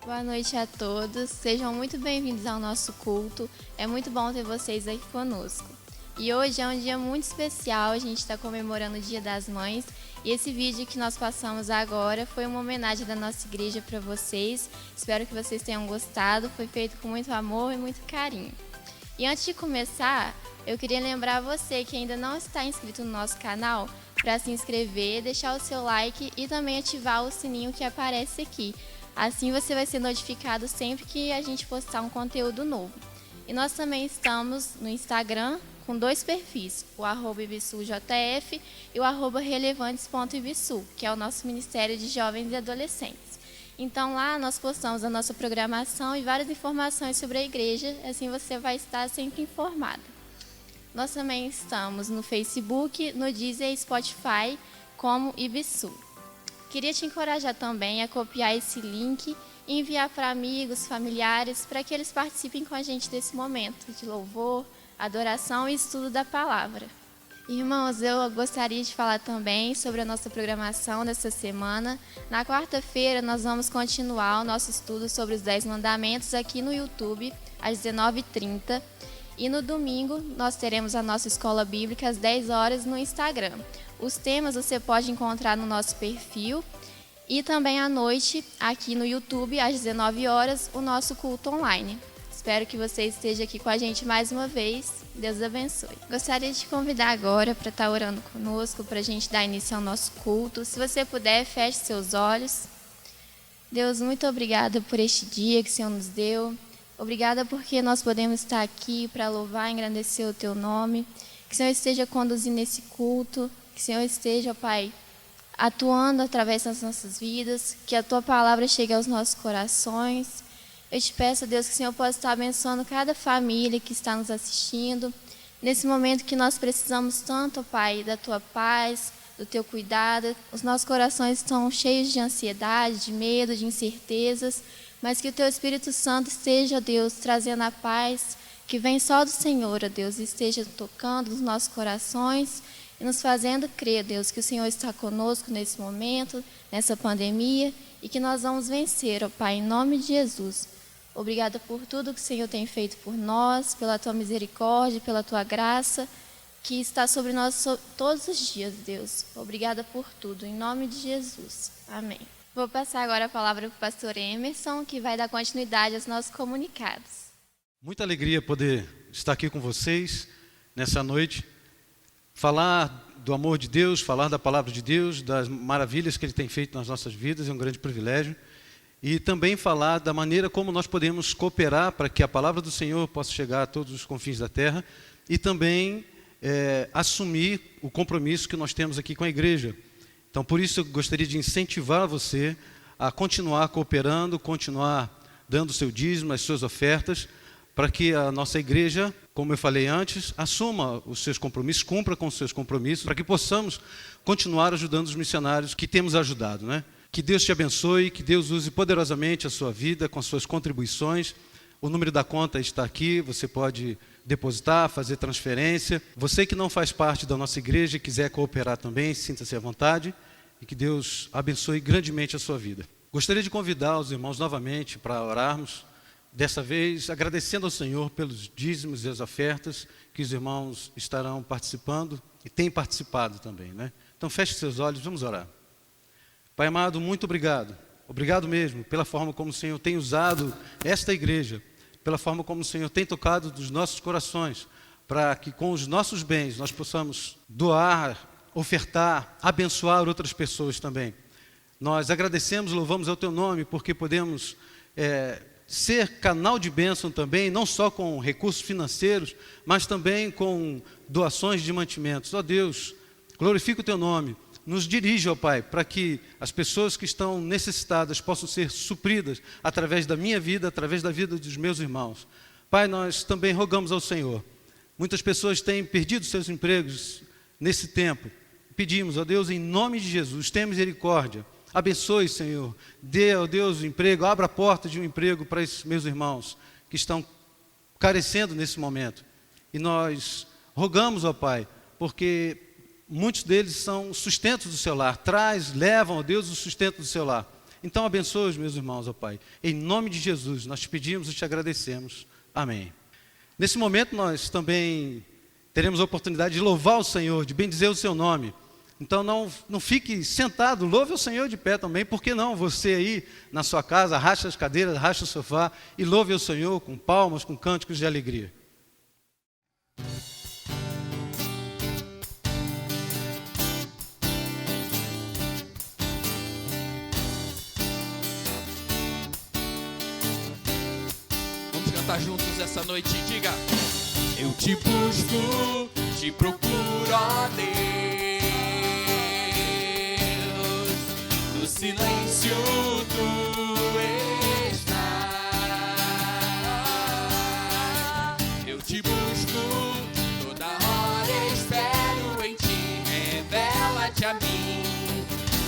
Boa noite a todos, sejam muito bem-vindos ao nosso culto, é muito bom ter vocês aqui conosco. E hoje é um dia muito especial, a gente está comemorando o Dia das Mães e esse vídeo que nós passamos agora foi uma homenagem da nossa igreja para vocês, espero que vocês tenham gostado, foi feito com muito amor e muito carinho. E antes de começar, eu queria lembrar você que ainda não está inscrito no nosso canal para se inscrever, deixar o seu like e também ativar o sininho que aparece aqui. Assim você vai ser notificado sempre que a gente postar um conteúdo novo. E nós também estamos no Instagram com 2 perfis, o @ibsujf e o @relevantes.ibsu, que é o nosso Ministério de Jovens e Adolescentes. Então lá nós postamos a nossa programação e várias informações sobre a igreja, assim você vai estar sempre informado. Nós também estamos no Facebook, no Deezer e Spotify como Ibsu. Queria te encorajar também a copiar esse link e enviar para amigos, familiares, para que eles participem com a gente desse momento de louvor, adoração e estudo da palavra. Irmãos, eu gostaria de falar também sobre a nossa programação dessa semana. Na quarta-feira nós vamos continuar o nosso estudo sobre os 10 mandamentos aqui no YouTube, às 19h30. E no domingo nós teremos a nossa escola bíblica às 10 horas no Instagram. Os temas você pode encontrar no nosso perfil e também à noite aqui no YouTube às 19 horas o nosso culto online. Espero que você esteja aqui com a gente mais uma vez. Deus abençoe. Gostaria de te convidar agora para estar orando conosco, para a gente dar início ao nosso culto. Se você puder, feche seus olhos. Deus, muito obrigada por este dia que o Senhor nos deu. Obrigada porque nós podemos estar aqui para louvar e engrandecer o Teu nome. Que o Senhor esteja conduzindo esse culto. Que o Senhor esteja, Pai, atuando através das nossas vidas. Que a Tua palavra chegue aos nossos corações. Eu te peço, Deus, que o Senhor possa estar abençoando cada família que está nos assistindo. Nesse momento que nós precisamos tanto, Pai, da Tua paz, do Teu cuidado. Os nossos corações estão cheios de ansiedade, de medo, de incertezas. Mas que o Teu Espírito Santo esteja, Deus, trazendo a paz que vem só do Senhor, ó Deus, e esteja tocando nos nossos corações e nos fazendo crer, Deus, que o Senhor está conosco nesse momento, nessa pandemia, e que nós vamos vencer, ó Pai, em nome de Jesus. Obrigada por tudo que o Senhor tem feito por nós, pela Tua misericórdia, pela Tua graça, que está sobre nós todos os dias, Deus. Obrigada por tudo, em nome de Jesus. Amém. Vou passar agora a palavra para o pastor Emerson, que vai dar continuidade aos nossos comunicados. Muita alegria poder estar aqui com vocês nessa noite, falar do amor de Deus, falar da palavra de Deus, das maravilhas que Ele tem feito nas nossas vidas, é um grande privilégio. E também falar da maneira como nós podemos cooperar para que a palavra do Senhor possa chegar a todos os confins da terra e também assumir o compromisso que nós temos aqui com a igreja. Então, por isso, eu gostaria de incentivar você a continuar cooperando, continuar dando o seu dízimo, as suas ofertas, para que a nossa igreja, como eu falei antes, assuma os seus compromissos, cumpra com os seus compromissos, para que possamos continuar ajudando os missionários que temos ajudado, né? Que Deus te abençoe, que Deus use poderosamente a sua vida com as suas contribuições. O número da conta está aqui, você pode depositar, fazer transferência. Você que não faz parte da nossa igreja e quiser cooperar também, sinta-se à vontade e que Deus abençoe grandemente a sua vida. Gostaria de convidar os irmãos novamente para orarmos, dessa vez agradecendo ao Senhor pelos dízimos e as ofertas que os irmãos estarão participando e têm participado também, né? Então feche seus olhos, vamos orar. Pai amado, muito obrigado. Obrigado mesmo pela forma como o Senhor tem usado esta igreja, pela forma como o Senhor tem tocado dos nossos corações, para que com os nossos bens nós possamos doar, ofertar, abençoar outras pessoas também. Nós agradecemos, louvamos ao Teu nome, porque podemos ser canal de bênção também, não só com recursos financeiros, mas também com doações de mantimentos. Ó Deus, glorifica o Teu nome. Nos dirige, ó Pai, para que as pessoas que estão necessitadas possam ser supridas através da minha vida, através da vida dos meus irmãos. Pai, nós também rogamos ao Senhor. Muitas pessoas têm perdido seus empregos nesse tempo. Pedimos, ó Deus, em nome de Jesus, tenha misericórdia. Abençoe, Senhor. Dê, ó Deus, o emprego, abra a porta de um emprego para esses meus irmãos que estão carecendo nesse momento. E nós rogamos, ó Pai, porque muitos deles são sustentos do seu lar, levam, ó Deus, o sustento do seu lar. Então abençoe os meus irmãos, ó Pai. Em nome de Jesus, nós te pedimos e te agradecemos. Amém. Nesse momento nós também teremos a oportunidade de louvar o Senhor, de bendizer o seu nome. Então não fique sentado, louve o Senhor de pé também. Por que não? Você aí na sua casa, arraste as cadeiras, arraste o sofá e louve o Senhor com palmas, com cânticos de alegria. Juntos essa noite, diga: eu te busco, te procuro, ó Deus, no silêncio tu estás. Eu te busco, toda hora espero em ti, revela-te a mim,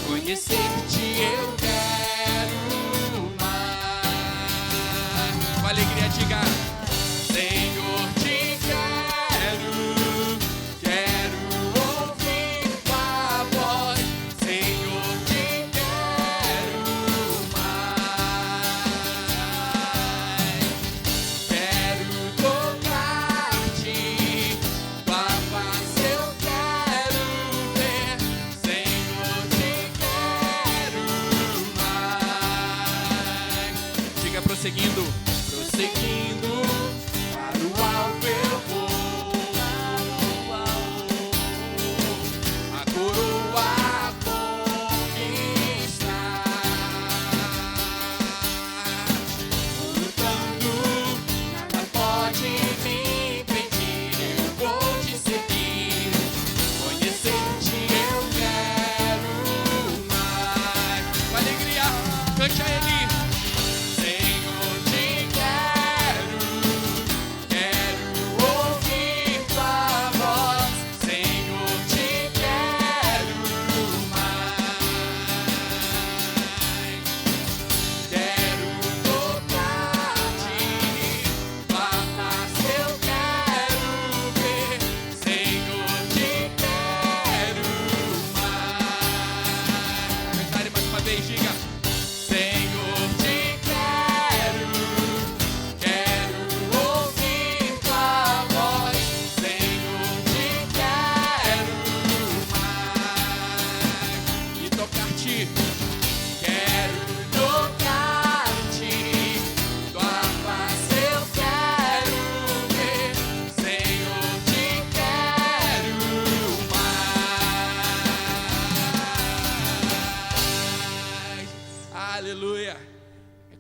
conhecer-te eu quero. Alegria, diga: Senhor, te quero ouvir tua voz. Senhor, te quero mais. Quero tocar-te, tua face eu quero ver. Senhor, te quero mais. Diga prosseguindo. Seguindo para o alvo eu vou, a coroa conquistar, lutando, nada pode me impedir, eu vou te seguir, conhecer-te eu quero mais. Com alegria, cante a ele.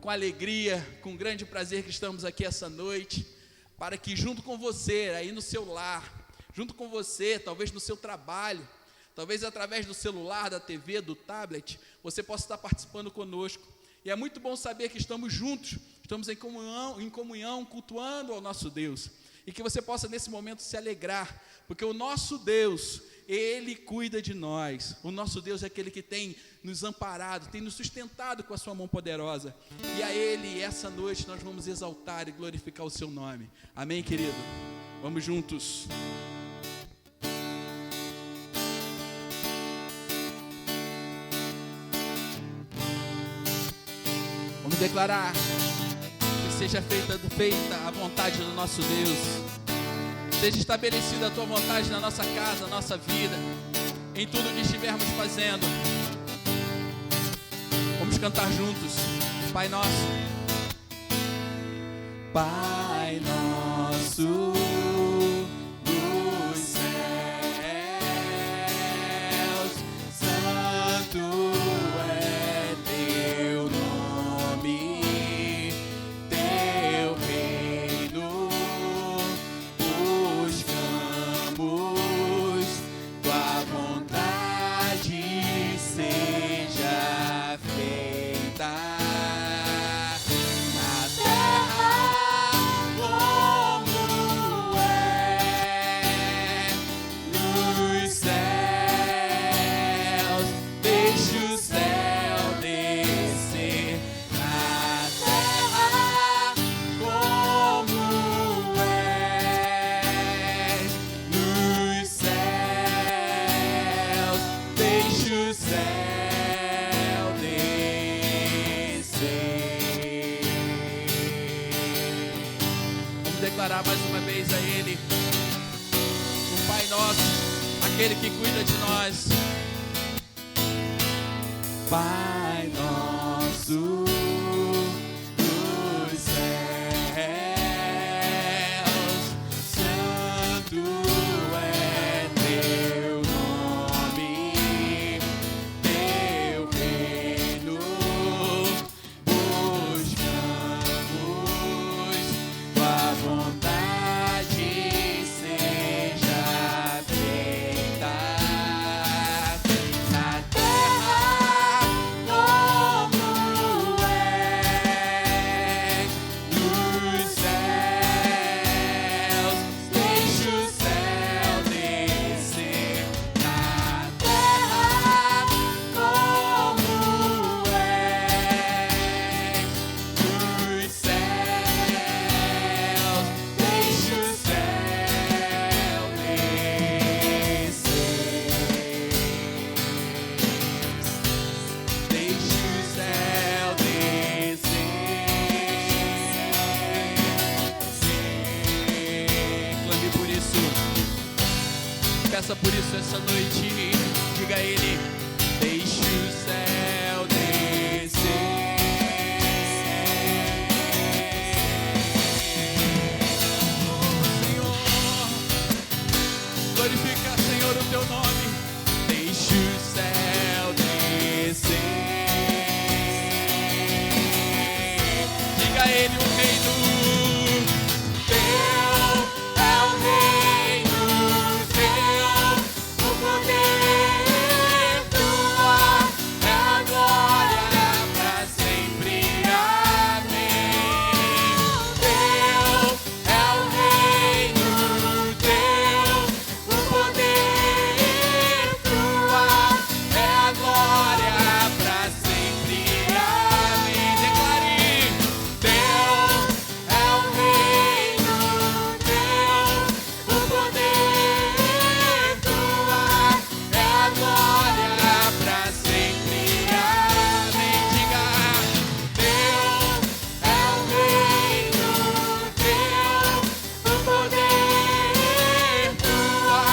Com alegria, com grande prazer que estamos aqui essa noite, para que junto com você, aí no seu lar, junto com você, talvez no seu trabalho, talvez através do celular, da TV, do tablet, você possa estar participando conosco. E é muito bom saber que estamos juntos, estamos em comunhão, cultuando ao nosso Deus. E que você possa nesse momento se alegrar, porque o nosso Deus, Ele cuida de nós. O nosso Deus é aquele que tem nos amparado, tem nos sustentado com a sua mão poderosa. E a Ele, essa noite, nós vamos exaltar e glorificar o seu nome. Amém, querido? Vamos juntos. Vamos declarar que seja feita a vontade do nosso Deus. Seja estabelecida a tua vontade na nossa casa, na nossa vida, em tudo que estivermos fazendo. Vamos cantar juntos. Pai nosso. Pai nosso dos céus, santo é teu nome, teu reino buscamos, tua vontade seja feita na terra como é nos céus. Deixa o céu descer na terra como é nos céus. Deixa o céu descer. Vamos declarar mais uma vez a Ele, o Pai nosso, aquele que cuida de nós. Pai nosso dos céus, santo é teu nome, teu reino buscamos, tua vontade seja feita na terra como é nos céus. Deixa o céu descer na terra como é nos céus. Deixa o céu descer. Deixa o céu descer. Clame por isso. Peça por isso essa noite. Diga a Ele: deixa o céu descer. Oh, Senhor, glorifica, Senhor, o teu nome. Deixa o céu descer. Diga a Ele: o reino teu é o reino teu, o poder tua é a glória pra sempre. Amém. Teu é o reino teu, o poder tua é a glória pra sempre. Amém. Declare: teu é o reino teu, o poder tua é a glória pra sempre. Amém. Diga: teu é o reino teu, o poder tua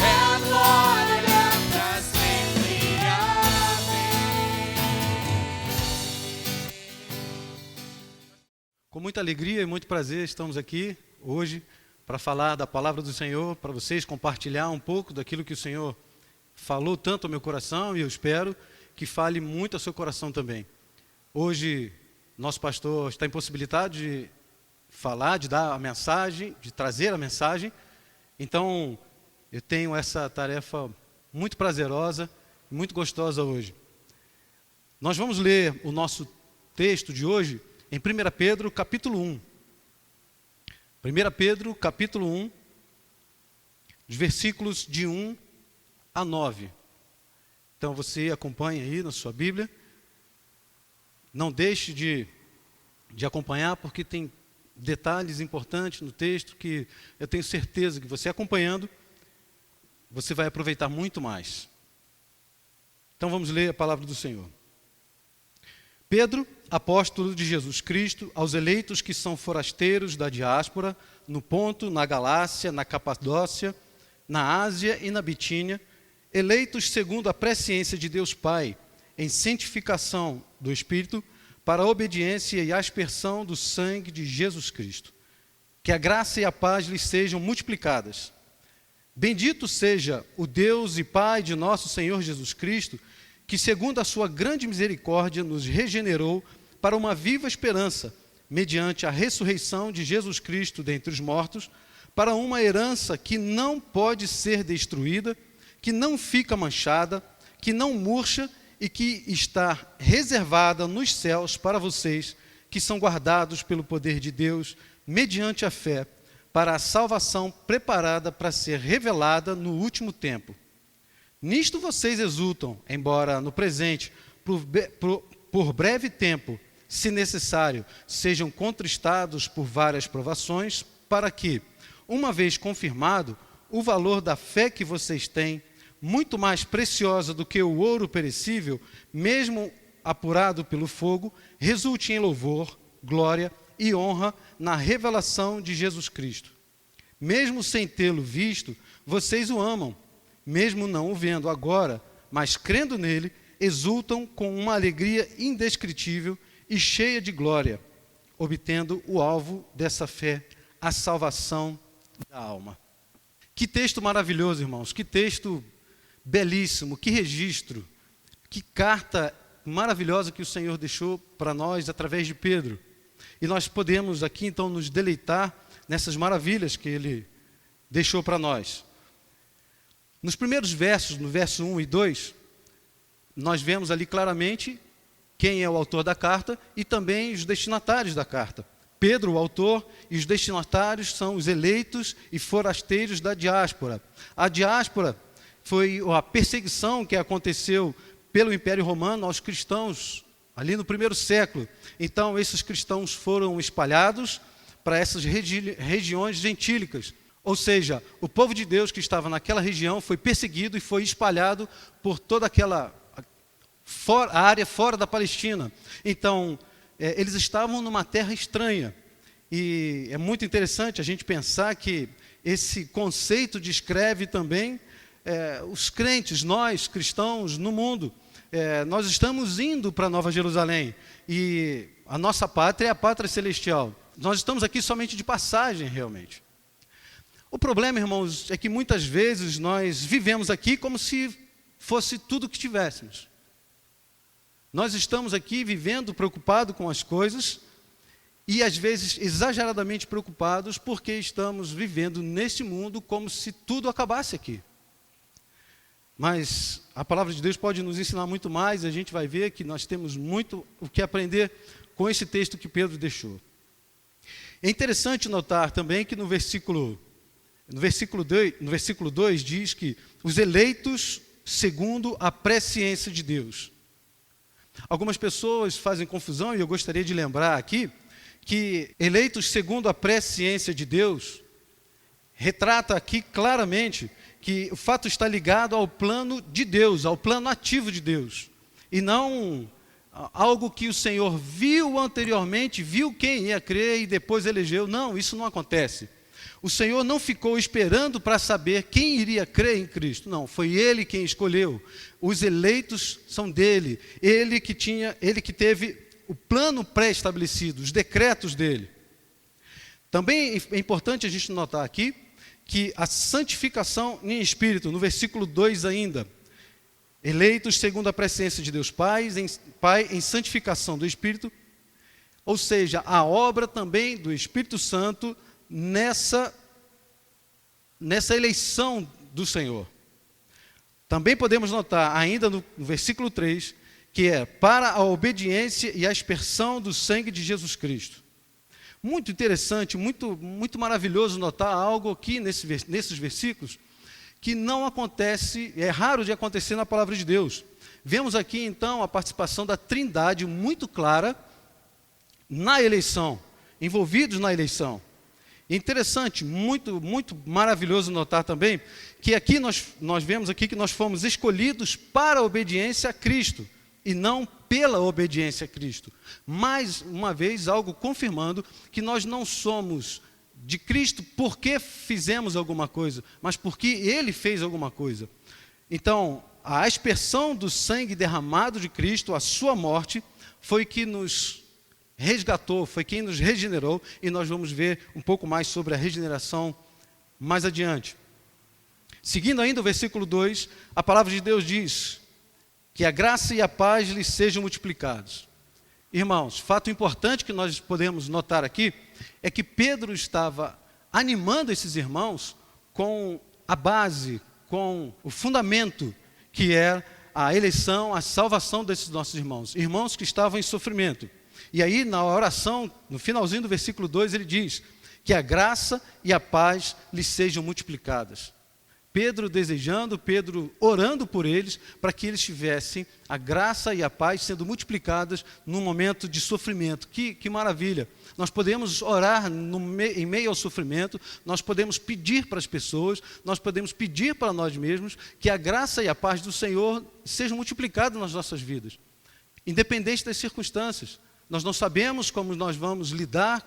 é a glória pra sempre. Com muita alegria e muito prazer estamos aqui hoje para falar da palavra do Senhor, para vocês compartilhar um pouco daquilo que o Senhor falou tanto ao meu coração, e eu espero que fale muito ao seu coração também. Hoje, nosso pastor está impossibilitado de falar, de dar a mensagem, de trazer a mensagem, então eu tenho essa tarefa muito prazerosa e muito gostosa hoje. Nós vamos ler o nosso texto de hoje em 1 Pedro, capítulo 1. 1 Pedro, capítulo 1, de versículos de 1 a 9. Então você acompanha aí na sua Bíblia. Não deixe de acompanhar, porque tem detalhes importantes no texto que eu tenho certeza que você acompanhando, você vai aproveitar muito mais. Então vamos ler a palavra do Senhor. Pedro, apóstolo de Jesus Cristo, aos eleitos que são forasteiros da diáspora, no Ponto, na Galácia, na Capadócia, na Ásia e na Bitínia, eleitos segundo a presciência de Deus Pai, em santificação do Espírito, para a obediência e a aspersão do sangue de Jesus Cristo. Que a graça e a paz lhes sejam multiplicadas. Bendito seja o Deus e Pai de nosso Senhor Jesus Cristo, que segundo a sua grande misericórdia nos regenerou para uma viva esperança, mediante a ressurreição de Jesus Cristo dentre os mortos, para uma herança que não pode ser destruída, que não fica manchada, que não murcha e que está reservada nos céus para vocês, que são guardados pelo poder de Deus, mediante a fé, para a salvação preparada para ser revelada no último tempo. Nisto vocês exultam, embora no presente, por breve tempo, se necessário, sejam contristados por várias provações, para que, uma vez confirmado, o valor da fé que vocês têm, muito mais preciosa do que o ouro perecível, mesmo apurado pelo fogo, resulte em louvor, glória e honra na revelação de Jesus Cristo. Mesmo sem tê-lo visto, vocês o amam. Mesmo não o vendo agora, mas crendo nele, exultam com uma alegria indescritível e cheia de glória, obtendo o alvo dessa fé, a salvação da alma. Que texto maravilhoso, irmãos, que texto belíssimo, que registro, que carta maravilhosa que o Senhor deixou para nós através de Pedro. E nós podemos aqui então nos deleitar nessas maravilhas que ele deixou para nós. Nos primeiros versos, no verso 1 e 2, nós vemos ali claramente quem é o autor da carta e também os destinatários da carta. Pedro, o autor, e os destinatários são os eleitos e forasteiros da diáspora. A diáspora foi a perseguição que aconteceu pelo Império Romano aos cristãos ali no primeiro século. Então, esses cristãos foram espalhados para essas regiões gentílicas. Ou seja, o povo de Deus que estava naquela região foi perseguido e foi espalhado por toda aquela área fora da Palestina. Então, eles estavam numa terra estranha. E é muito interessante a gente pensar que esse conceito descreve também os crentes, nós cristãos no mundo. Nós estamos indo para Nova Jerusalém e a nossa pátria é a pátria celestial. Nós estamos aqui somente de passagem, realmente. O problema, irmãos, é que muitas vezes nós vivemos aqui como se fosse tudo o que tivéssemos. Nós estamos aqui vivendo preocupados com as coisas e às vezes exageradamente preocupados porque estamos vivendo neste mundo como se tudo acabasse aqui. Mas a palavra de Deus pode nos ensinar muito mais, a gente vai ver que nós temos muito o que aprender com esse texto que Pedro deixou. É interessante notar também que no versículo 2 diz que os eleitos segundo a presciência de Deus. Algumas pessoas fazem confusão e eu gostaria de lembrar aqui que eleitos segundo a presciência de Deus retrata aqui claramente que o fato está ligado ao plano de Deus, ao plano ativo de Deus, e não algo que o Senhor viu anteriormente, viu quem ia crer e depois elegeu. Não, isso não acontece. O Senhor não ficou esperando para saber quem iria crer em Cristo. Não, foi Ele quem escolheu. Os eleitos são dele. Ele que teve o plano pré-estabelecido, os decretos dele. Também é importante a gente notar aqui que a santificação em espírito, no versículo 2 ainda, eleitos segundo a presciência de Deus Pai em santificação do Espírito, ou seja, a obra também do Espírito Santo nessa eleição do Senhor. Também podemos notar, ainda no versículo 3, que é para a obediência e a aspersão do sangue de Jesus Cristo. Muito interessante, muito maravilhoso notar algo aqui nesses versículos que não acontece, é raro de acontecer na palavra de Deus. Vemos aqui então a participação da Trindade muito clara na eleição, envolvidos na eleição. Interessante, muito maravilhoso notar também que aqui nós vemos aqui que nós fomos escolhidos para a obediência a Cristo. e não pela obediência a Cristo. Mais uma vez, algo confirmando que nós não somos de Cristo porque fizemos alguma coisa, mas porque Ele fez alguma coisa. Então, a aspersão do sangue derramado de Cristo, a sua morte, foi que nos resgatou, foi quem nos regenerou, e nós vamos ver um pouco mais sobre a regeneração mais adiante. Seguindo ainda o versículo 2, a palavra de Deus diz que a graça e a paz lhes sejam multiplicados. Irmãos, fato importante que nós podemos notar aqui é que Pedro estava animando esses irmãos com a base, com o fundamento que é a eleição, a salvação desses nossos irmãos. Irmãos que estavam em sofrimento. E aí, na oração, no finalzinho do versículo 2, ele diz que a graça e a paz lhes sejam multiplicadas. Pedro desejando, Pedro orando por eles, para que eles tivessem a graça e a paz sendo multiplicadas num momento de sofrimento. Que maravilha! Nós podemos orar em meio ao sofrimento, nós podemos pedir para as pessoas, nós podemos pedir para nós mesmos que a graça e a paz do Senhor sejam multiplicadas nas nossas vidas, independente das circunstâncias. Nós não sabemos como nós vamos lidar,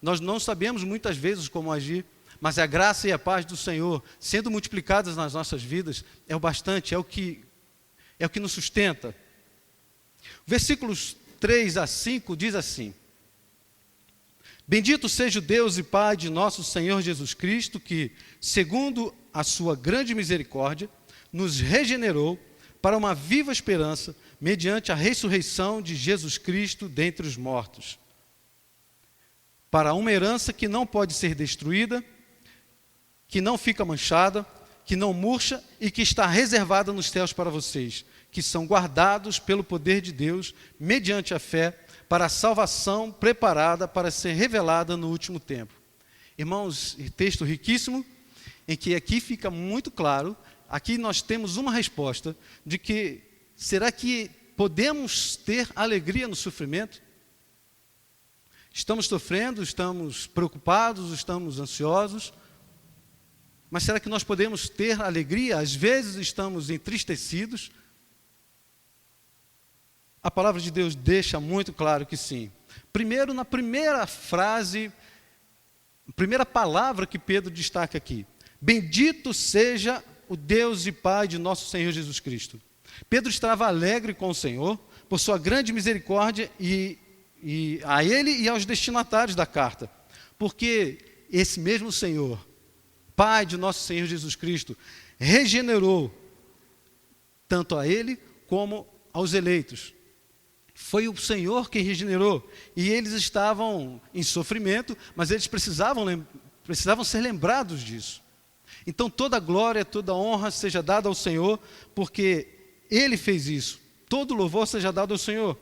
nós não sabemos muitas vezes como agir, mas a graça e a paz do Senhor, sendo multiplicadas nas nossas vidas, é o bastante, é o que nos sustenta. Versículos 3 a 5 diz assim: Bendito seja o Deus e Pai de nosso Senhor Jesus Cristo, que, segundo a sua grande misericórdia, nos regenerou para uma viva esperança, mediante a ressurreição de Jesus Cristo dentre os mortos, para uma herança que não pode ser destruída, que não fica manchada, que não murcha e que está reservada nos céus para vocês, que são guardados pelo poder de Deus, mediante a fé, para a salvação preparada para ser revelada no último tempo. Irmãos, texto riquíssimo, em que aqui fica muito claro, aqui nós temos uma resposta de que, será que podemos ter alegria no sofrimento? Estamos sofrendo, estamos preocupados, estamos ansiosos, mas será que nós podemos ter alegria? Às vezes estamos entristecidos. A palavra de Deus deixa muito claro que sim. Primeiro, na primeira frase, primeira palavra que Pedro destaca aqui: bendito seja o Deus e Pai de nosso Senhor Jesus Cristo. Pedro estava alegre com o Senhor, por sua grande misericórdia e a ele e aos destinatários da carta, porque esse mesmo Senhor, Pai de nosso Senhor Jesus Cristo, regenerou tanto a ele como aos eleitos. Foi o Senhor quem regenerou, e eles estavam em sofrimento, mas eles precisavam ser lembrados disso. Então toda glória, toda honra seja dada ao Senhor, porque Ele fez isso. Todo louvor seja dado ao Senhor.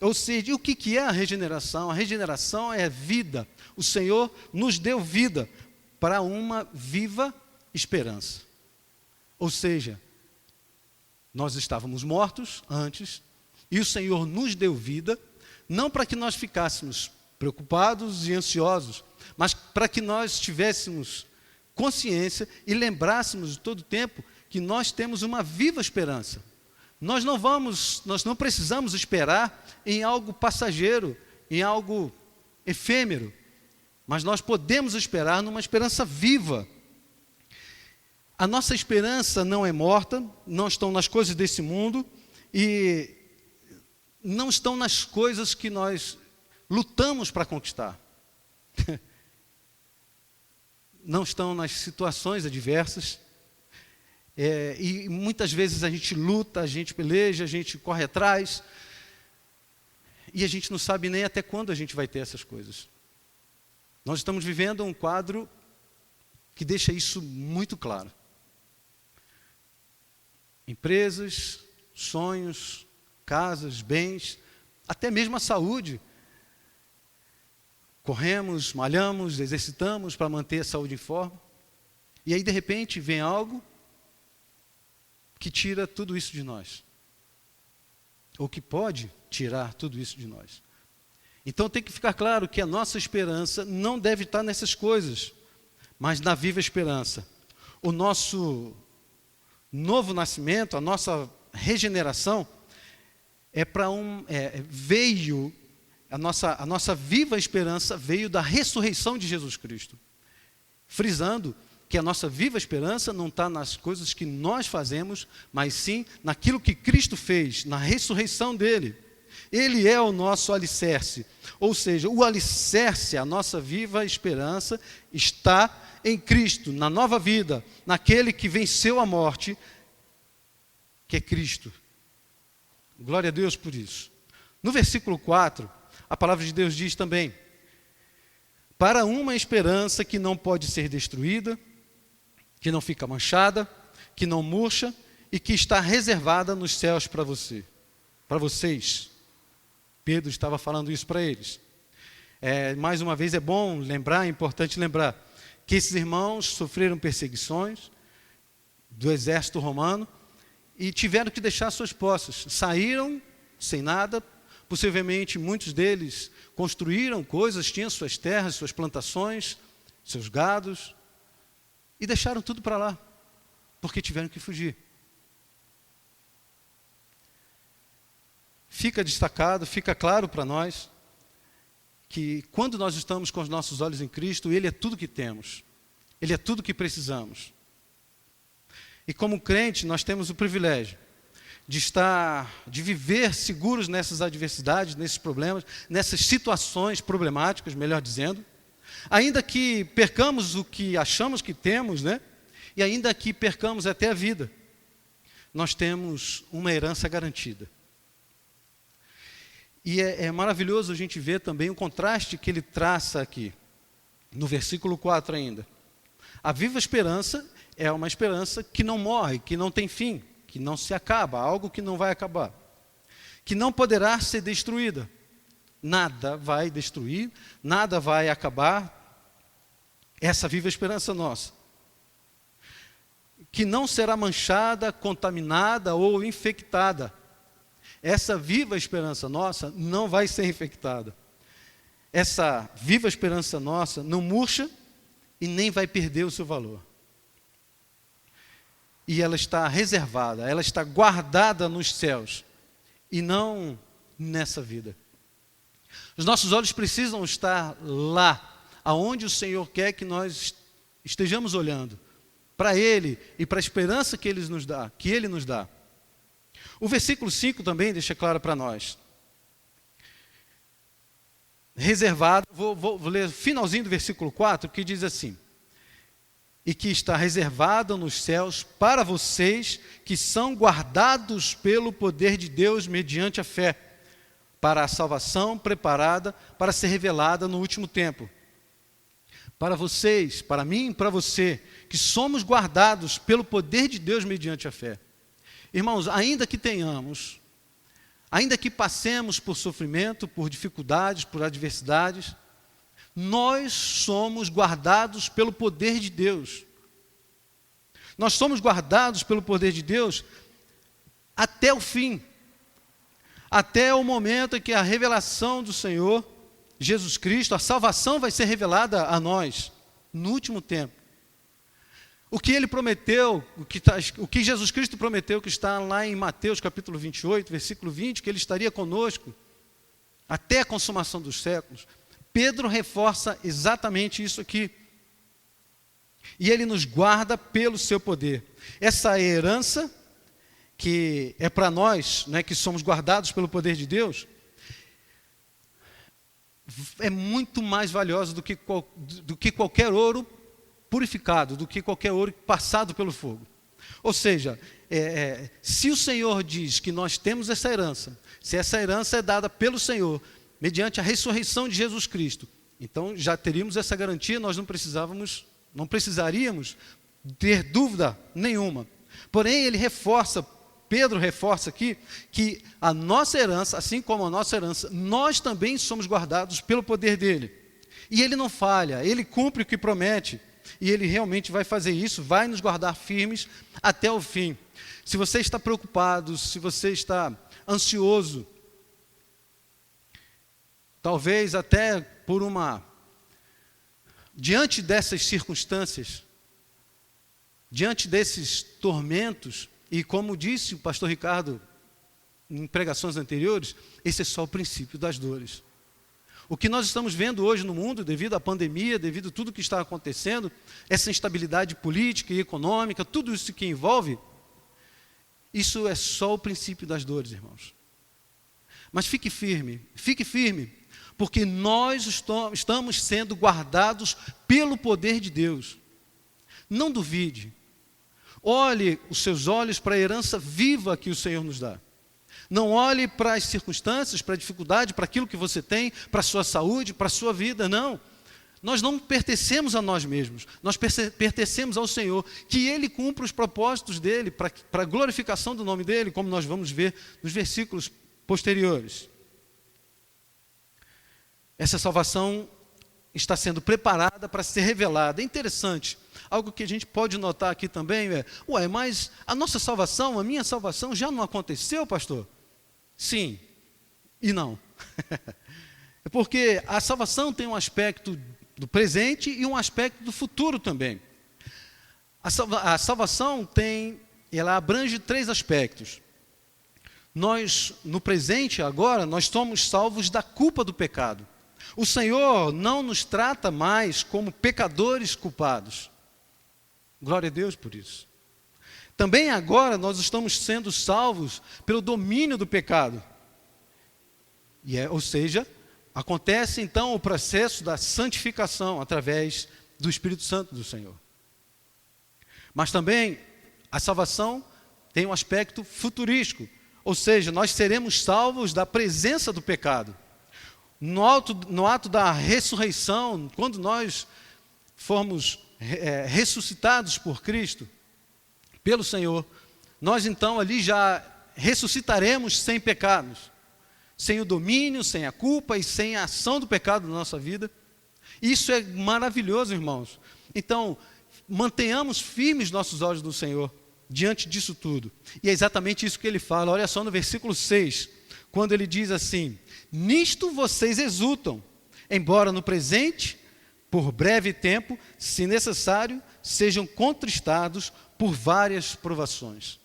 Ou seja, o que é a regeneração? A regeneração é vida. O Senhor nos deu vida para uma viva esperança. Ou seja, nós estávamos mortos antes, e o Senhor nos deu vida, não para que nós ficássemos preocupados e ansiosos, mas para que nós tivéssemos consciência e lembrássemos de todo o tempo que nós temos uma viva esperança. Nós não precisamos esperar em algo passageiro, em algo efêmero, mas nós podemos esperar numa esperança viva. A nossa esperança não é morta, não estão nas coisas desse mundo e não estão nas coisas que nós lutamos para conquistar. Não estão nas situações adversas. E muitas vezes a gente luta, a gente peleja, a gente corre atrás, e a gente não sabe nem até quando a gente vai ter essas coisas. Nós estamos vivendo um quadro que deixa isso muito claro. Empresas, sonhos, casas, bens, até mesmo a saúde. Corremos, malhamos, exercitamos para manter a saúde em forma. E aí, de repente, vem algo que tira tudo isso de nós. Ou que pode tirar tudo isso de nós. Então tem que ficar claro que a nossa esperança não deve estar nessas coisas, mas na viva esperança. O nosso novo nascimento, a nossa regeneração, veio, a nossa viva esperança veio da ressurreição de Jesus Cristo. Frisando que a nossa viva esperança não está nas coisas que nós fazemos, mas sim naquilo que Cristo fez, na ressurreição dele. Ele é o nosso alicerce. Ou seja, o alicerce, a nossa viva esperança, está em Cristo, na nova vida, naquele que venceu a morte, que é Cristo. Glória a Deus por isso. No versículo 4, a palavra de Deus diz também: para uma esperança que não pode ser destruída, que não fica manchada, que não murcha e que está reservada nos céus para você, para vocês. Pedro estava falando isso para eles. Mais uma vez é bom lembrar, é importante lembrar, que esses irmãos sofreram perseguições do exército romano e tiveram que deixar suas posses. Saíram sem nada, possivelmente muitos deles construíram coisas, tinham suas terras, suas plantações, seus gados, e deixaram tudo para lá, porque tiveram que fugir. Fica destacado, fica claro para nós, que quando nós estamos com os nossos olhos em Cristo, Ele é tudo que temos. Ele é tudo que precisamos. E como crente, nós temos o privilégio de viver seguros nessas adversidades, nesses problemas, nessas situações problemáticas, melhor dizendo, ainda que percamos o que achamos que temos, né? E ainda que percamos até a vida, nós temos uma herança garantida. E é maravilhoso a gente ver também o contraste que ele traça aqui, no versículo 4 ainda. A viva esperança é uma esperança que não morre, que não tem fim, que não se acaba, algo que não vai acabar, que não poderá ser destruída. Nada vai destruir, nada vai acabar essa viva esperança nossa, que não será manchada, contaminada ou infectada. Essa viva esperança nossa não vai ser infectada. Essa viva esperança nossa não murcha e nem vai perder o seu valor. E ela está reservada, ela está guardada nos céus e não nessa vida. Os nossos olhos precisam estar lá, aonde o Senhor quer que nós estejamos olhando, para Ele e para a esperança que Ele nos dá. O versículo 5 também deixa claro para nós. Reservado, vou ler o finalzinho do versículo 4, que diz assim: e que está reservado nos céus para vocês que são guardados pelo poder de Deus mediante a fé, para a salvação preparada para ser revelada no último tempo. Para vocês, para mim e para você, que somos guardados pelo poder de Deus mediante a fé. Irmãos, ainda que passemos por sofrimento, por dificuldades, por adversidades, nós somos guardados pelo poder de Deus. Nós somos guardados pelo poder de Deus até o fim. Até o momento em que a revelação do Senhor, Jesus Cristo, a salvação vai ser revelada a nós, no último tempo. O que ele prometeu, o que Jesus Cristo prometeu, que está lá em Mateus capítulo 28, versículo 20, que ele estaria conosco até a consumação dos séculos. Pedro reforça exatamente isso aqui. E ele nos guarda pelo seu poder. Essa herança, que é para nós, né, que somos guardados pelo poder de Deus, é muito mais valiosa do que qualquer ouro purificado, do que qualquer ouro passado pelo fogo. Ou seja, se o Senhor diz que nós temos essa herança, se essa herança é dada pelo Senhor, mediante a ressurreição de Jesus Cristo, então já teríamos essa garantia, nós não precisaríamos ter dúvida nenhuma. Porém, Pedro reforça aqui, que a nossa herança, assim como a nossa herança, nós também somos guardados pelo poder dele. E ele não falha, ele cumpre o que promete. E Ele realmente vai fazer isso, vai nos guardar firmes até o fim. Se você está preocupado, se você está ansioso, talvez até diante dessas circunstâncias, diante desses tormentos, e como disse o pastor Ricardo em pregações anteriores, esse é só o princípio das dores. O que nós estamos vendo hoje no mundo, devido à pandemia, devido a tudo que está acontecendo, essa instabilidade política e econômica, tudo isso que envolve, isso é só o princípio das dores, irmãos. Mas fique firme, porque nós estamos sendo guardados pelo poder de Deus. Não duvide. Olhe os seus olhos para a herança viva que o Senhor nos dá. Não olhe para as circunstâncias, para a dificuldade, para aquilo que você tem, para a sua saúde, para a sua vida, não. Nós não pertencemos a nós mesmos, nós pertencemos ao Senhor, que Ele cumpra os propósitos dEle, para a glorificação do nome dEle, como nós vamos ver nos versículos posteriores. Essa salvação está sendo preparada para ser revelada. É interessante, algo que a gente pode notar aqui também mas a nossa salvação, a minha salvação já não aconteceu, pastor? Sim e não. É porque a salvação tem um aspecto do presente e um aspecto do futuro também. A salvação ela abrange 3 aspectos. Nós, no presente agora, nós somos salvos da culpa do pecado. O Senhor não nos trata mais como pecadores culpados. Glória a Deus por isso. Também agora nós estamos sendo salvos pelo domínio do pecado. Ou seja, acontece então o processo da santificação através do Espírito Santo do Senhor. Mas também a salvação tem um aspecto futurístico. Ou seja, nós seremos salvos da presença do pecado. No ato da ressurreição, quando nós formos ressuscitados por Cristo, pelo Senhor, nós então ali já ressuscitaremos sem pecados, sem o domínio, sem a culpa e sem a ação do pecado na nossa vida. Isso é maravilhoso, irmãos. Então, mantenhamos firmes nossos olhos no Senhor, diante disso tudo. E é exatamente isso que ele fala, olha só no versículo 6, quando ele diz assim: nisto vocês exultam, embora no presente, por breve tempo, se necessário, sejam contristados por várias provações.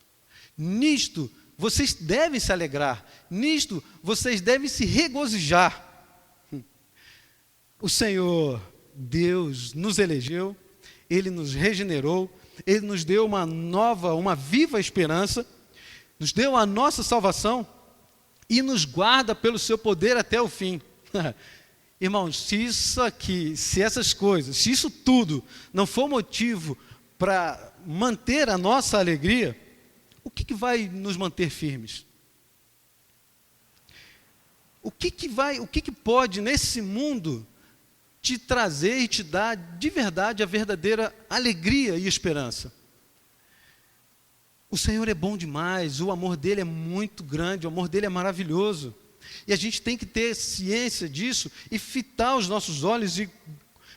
Nisto vocês devem se alegrar, nisto vocês devem se regozijar. O Senhor, Deus, nos elegeu, Ele nos regenerou, Ele nos deu uma viva esperança, nos deu a nossa salvação e nos guarda pelo seu poder até o fim. Irmãos, se essas coisas, se isso tudo não for motivo para manter a nossa alegria, o que vai nos manter firmes? O que pode nesse mundo te trazer e te dar de verdade a verdadeira alegria e esperança? O Senhor é bom demais, o amor dele é muito grande, o amor dele é maravilhoso. E a gente tem que ter ciência disso e fitar os nossos olhos e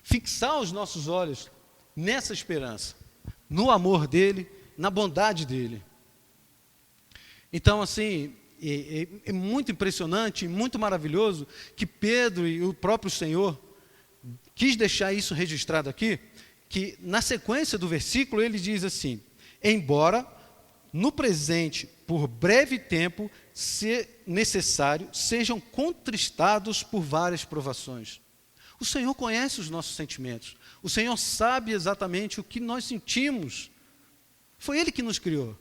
fixar os nossos olhos nessa esperança, no amor dele, na bondade dele. Então, assim, é muito impressionante, muito maravilhoso que Pedro e o próprio Senhor quis deixar isso registrado aqui, que na sequência do versículo ele diz assim: embora no presente, por breve tempo, se necessário, sejam contristados por várias provações. O Senhor conhece os nossos sentimentos. O Senhor sabe exatamente o que nós sentimos. Foi Ele que nos criou.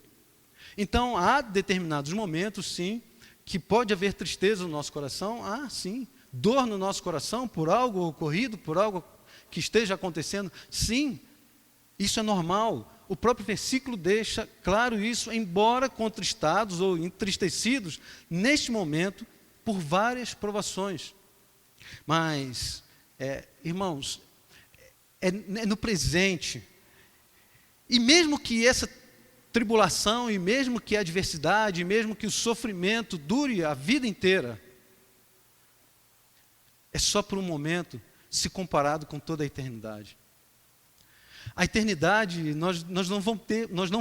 Então, há determinados momentos, sim, que pode haver tristeza no nosso coração. Sim. Dor no nosso coração por algo ocorrido, por algo que esteja acontecendo. Sim, isso é normal. O próprio versículo deixa claro isso, embora contristados ou entristecidos, neste momento, por várias provações. Mas, irmãos, é no presente. E mesmo que essa tribulação, e mesmo que a adversidade, e mesmo que o sofrimento dure a vida inteira, é só por um momento, se comparado com toda a eternidade. A eternidade, nós não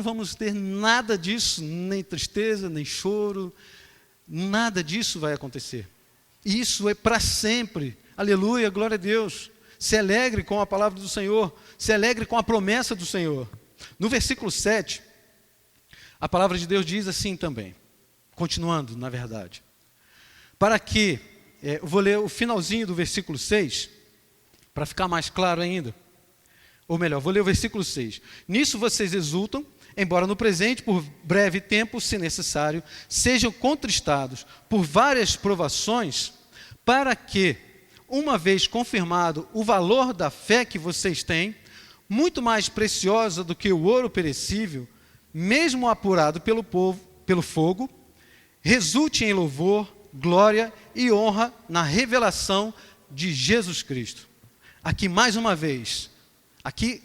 vamos ter nada disso, nem tristeza, nem choro, nada disso vai acontecer. Isso é para sempre. Aleluia, glória a Deus. Se alegre com a palavra do Senhor, se alegre com a promessa do Senhor. No versículo 7, a palavra de Deus diz assim também: continuando, na verdade. Para que, eu vou ler o finalzinho do versículo 6, para ficar mais claro ainda. Ou melhor, vou ler o versículo 6. Nisso vocês exultam, embora no presente, por breve tempo, se necessário, sejam contristados por várias provações, para que, uma vez confirmado o valor da fé que vocês têm, muito mais preciosa do que o ouro perecível, mesmo apurado pelo fogo, resulte em louvor, glória e honra na revelação de Jesus Cristo. Aqui mais uma vez, aqui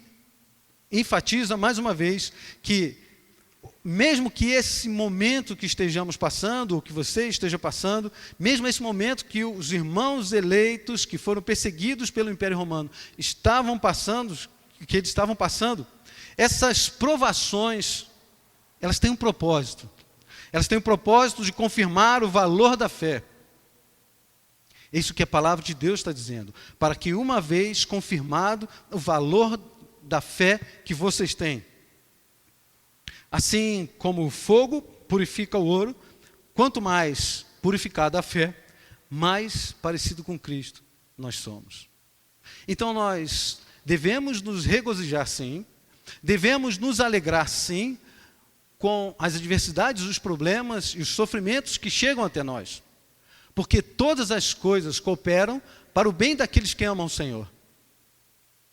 enfatiza mais uma vez que mesmo que esse momento que estejamos passando, ou que você esteja passando, mesmo esse momento que os irmãos eleitos que foram perseguidos pelo Império Romano estavam passando, essas provações, elas têm um propósito. Elas têm o propósito de confirmar o valor da fé. É isso que a palavra de Deus está dizendo. Para que uma vez confirmado o valor da fé que vocês têm. Assim como o fogo purifica o ouro, quanto mais purificada a fé, mais parecido com Cristo nós somos. Então nós devemos nos regozijar sim, devemos nos alegrar sim, com as adversidades, os problemas e os sofrimentos que chegam até nós. Porque todas as coisas cooperam para o bem daqueles que amam o Senhor.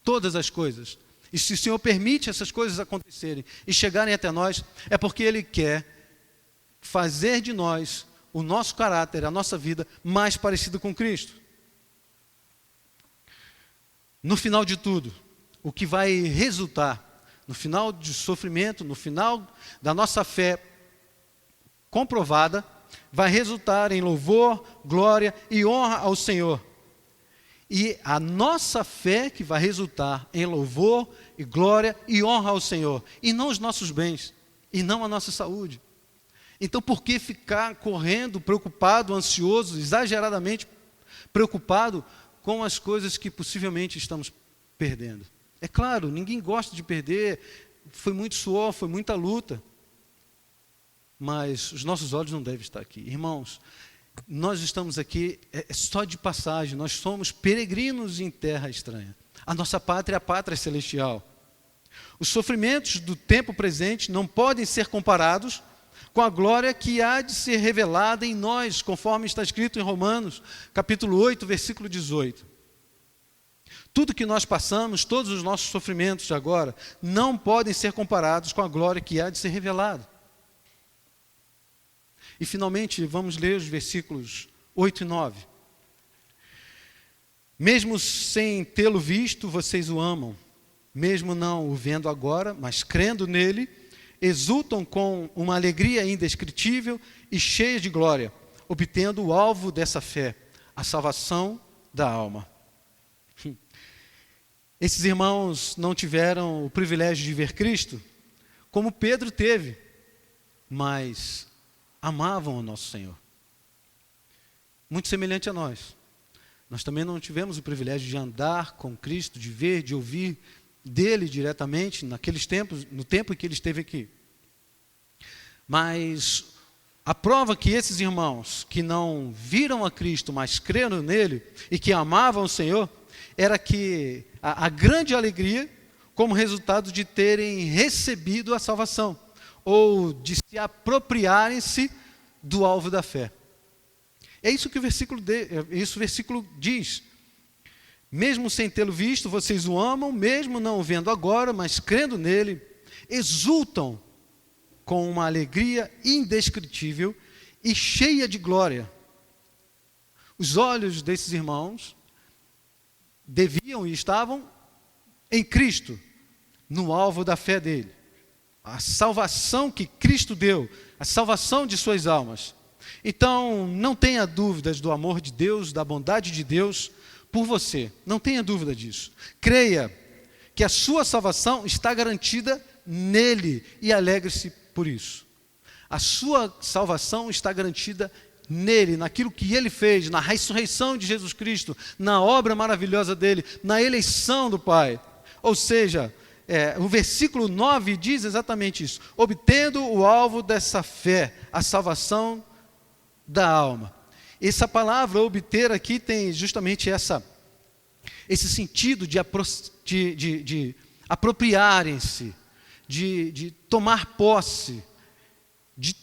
Todas as coisas. E se o Senhor permite essas coisas acontecerem e chegarem até nós, é porque Ele quer fazer de nós o nosso caráter, a nossa vida, mais parecido com Cristo. No final de tudo, o que vai resultar, no final do sofrimento, no final da nossa fé comprovada, vai resultar em louvor, glória e honra ao Senhor. E a nossa fé que vai resultar em louvor e glória e honra ao Senhor, e não os nossos bens, e não a nossa saúde. Então, por que ficar correndo, preocupado, ansioso, exageradamente preocupado com as coisas que possivelmente estamos perdendo? É claro, ninguém gosta de perder, foi muito suor, foi muita luta, mas os nossos olhos não devem estar aqui. Irmãos, nós estamos aqui só de passagem, nós somos peregrinos em terra estranha. A nossa pátria é a pátria celestial. Os sofrimentos do tempo presente não podem ser comparados com a glória que há de ser revelada em nós, conforme está escrito em Romanos, capítulo 8, versículo 18. Tudo que nós passamos, todos os nossos sofrimentos de agora, não podem ser comparados com a glória que há de ser revelada. E finalmente, vamos ler os versículos 8 e 9. Mesmo sem tê-lo visto, vocês o amam. Mesmo não o vendo agora, mas crendo nele, exultam com uma alegria indescritível e cheia de glória, obtendo o alvo dessa fé, a salvação da alma. Esses irmãos não tiveram o privilégio de ver Cristo, como Pedro teve, mas amavam o nosso Senhor. Muito semelhante a nós. Nós também não tivemos o privilégio de andar com Cristo, de ver, de ouvir dele diretamente, naqueles tempos, no tempo em que ele esteve aqui. Mas a prova que esses irmãos que não viram a Cristo, mas creram nele e que amavam o Senhor, era que a grande alegria como resultado de terem recebido a salvação, ou de se apropriarem-se do alvo da fé. É isso que o versículo diz. Mesmo sem tê-lo visto, vocês o amam, mesmo não o vendo agora, mas crendo nele, exultam com uma alegria indescritível e cheia de glória. Os olhos desses irmãos deviam e estavam em Cristo, no alvo da fé dele. A salvação que Cristo deu, a salvação de suas almas. Então, não tenha dúvidas do amor de Deus, da bondade de Deus por você. Não tenha dúvida disso. Creia que a sua salvação está garantida nele e alegre-se por isso. A sua salvação está garantida nele, naquilo que ele fez, na ressurreição de Jesus Cristo, na obra maravilhosa dele, na eleição do Pai. Ou seja, o versículo 9 diz exatamente isso: obtendo o alvo dessa fé, a salvação da alma. Essa palavra obter aqui tem justamente esse sentido de apropriarem-se, de tomar posse, de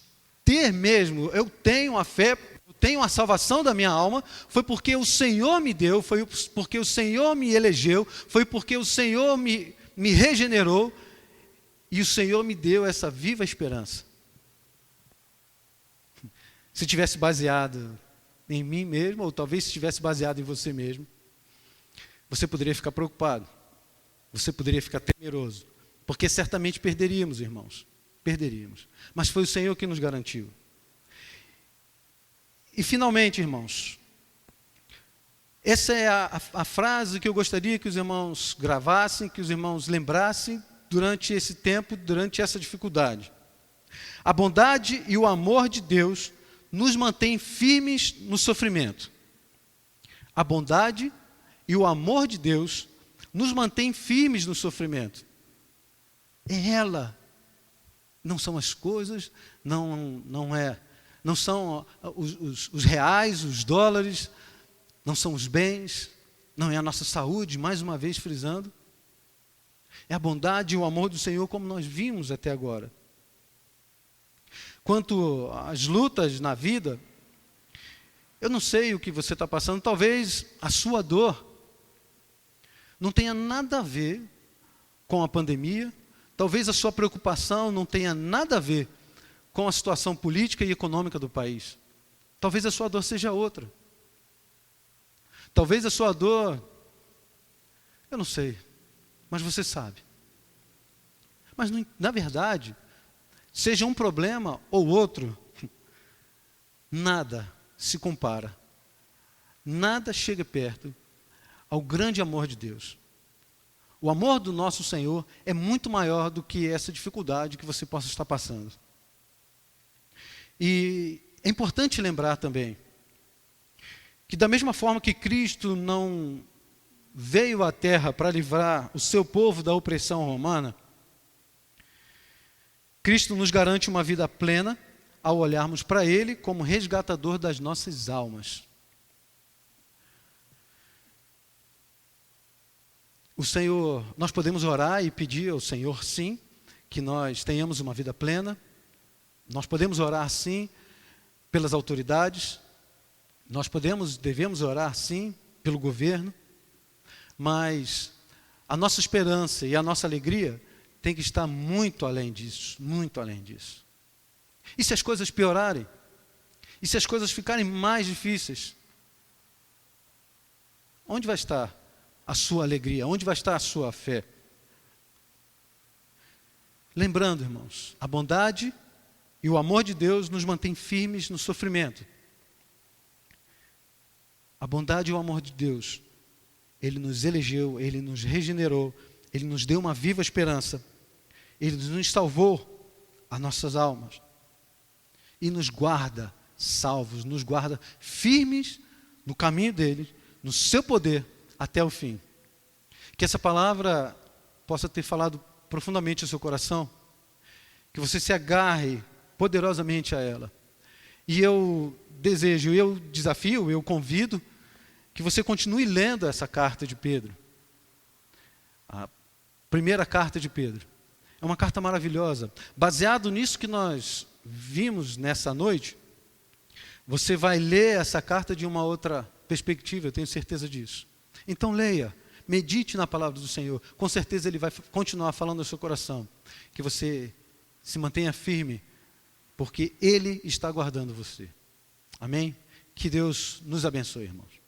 ter mesmo. Eu tenho a fé, eu tenho a salvação da minha alma, foi porque o Senhor me deu, foi porque o Senhor me elegeu, foi porque o Senhor me regenerou e o Senhor me deu essa viva esperança. Se tivesse baseado em mim mesmo, ou talvez se tivesse baseado em você mesmo, você poderia ficar preocupado, você poderia ficar temeroso, porque certamente perderíamos, irmãos, perderíamos. Mas foi o Senhor que nos garantiu. E finalmente, irmãos, essa é a frase que eu gostaria que os irmãos gravassem, que os irmãos lembrassem durante esse tempo, durante essa dificuldade. A bondade e o amor de Deus nos mantém firmes no sofrimento. A bondade e o amor de Deus nos mantém firmes no sofrimento. É ela. Não são as coisas, não são os reais, os dólares, não são os bens, não é a nossa saúde, mais uma vez frisando. É a bondade e o amor do Senhor como nós vimos até agora. Quanto às lutas na vida, eu não sei o que você está passando, talvez a sua dor não tenha nada a ver com a pandemia, talvez a sua preocupação não tenha nada a ver com a situação política e econômica do país. Talvez a sua dor seja outra. Talvez a sua dor, eu não sei, mas você sabe. Mas na verdade, seja um problema ou outro, nada se compara, nada chega perto ao grande amor de Deus. O amor do nosso Senhor é muito maior do que essa dificuldade que você possa estar passando. E é importante lembrar também que da mesma forma que Cristo não veio à terra para livrar o seu povo da opressão romana, Cristo nos garante uma vida plena ao olharmos para Ele como resgatador das nossas almas. O Senhor, nós podemos orar e pedir ao Senhor, sim, que nós tenhamos uma vida plena. Nós podemos orar, sim, pelas autoridades. Nós devemos orar, sim, pelo governo. Mas a nossa esperança e a nossa alegria tem que estar muito além disso, muito além disso. E se as coisas piorarem? E se as coisas ficarem mais difíceis? Onde vai estar a sua alegria? Onde vai estar a sua fé? Lembrando, irmãos, a bondade e o amor de Deus nos mantém firmes no sofrimento. A bondade e o amor de Deus, Ele nos elegeu, Ele nos regenerou, Ele nos deu uma viva esperança, Ele nos salvou as nossas almas e nos guarda salvos, nos guarda firmes no caminho dele, no seu poder até o fim. Que essa palavra possa ter falado profundamente ao seu coração, que você se agarre poderosamente a ela. E eu desejo, eu desafio, eu convido que você continue lendo essa carta de Pedro. A primeira carta de Pedro. É uma carta maravilhosa. Baseado nisso que nós vimos nessa noite, você vai ler essa carta de uma outra perspectiva, eu tenho certeza disso. Então leia, medite na palavra do Senhor. Com certeza Ele vai continuar falando ao seu coração. Que você se mantenha firme, porque Ele está guardando você. Amém? Que Deus nos abençoe, irmãos.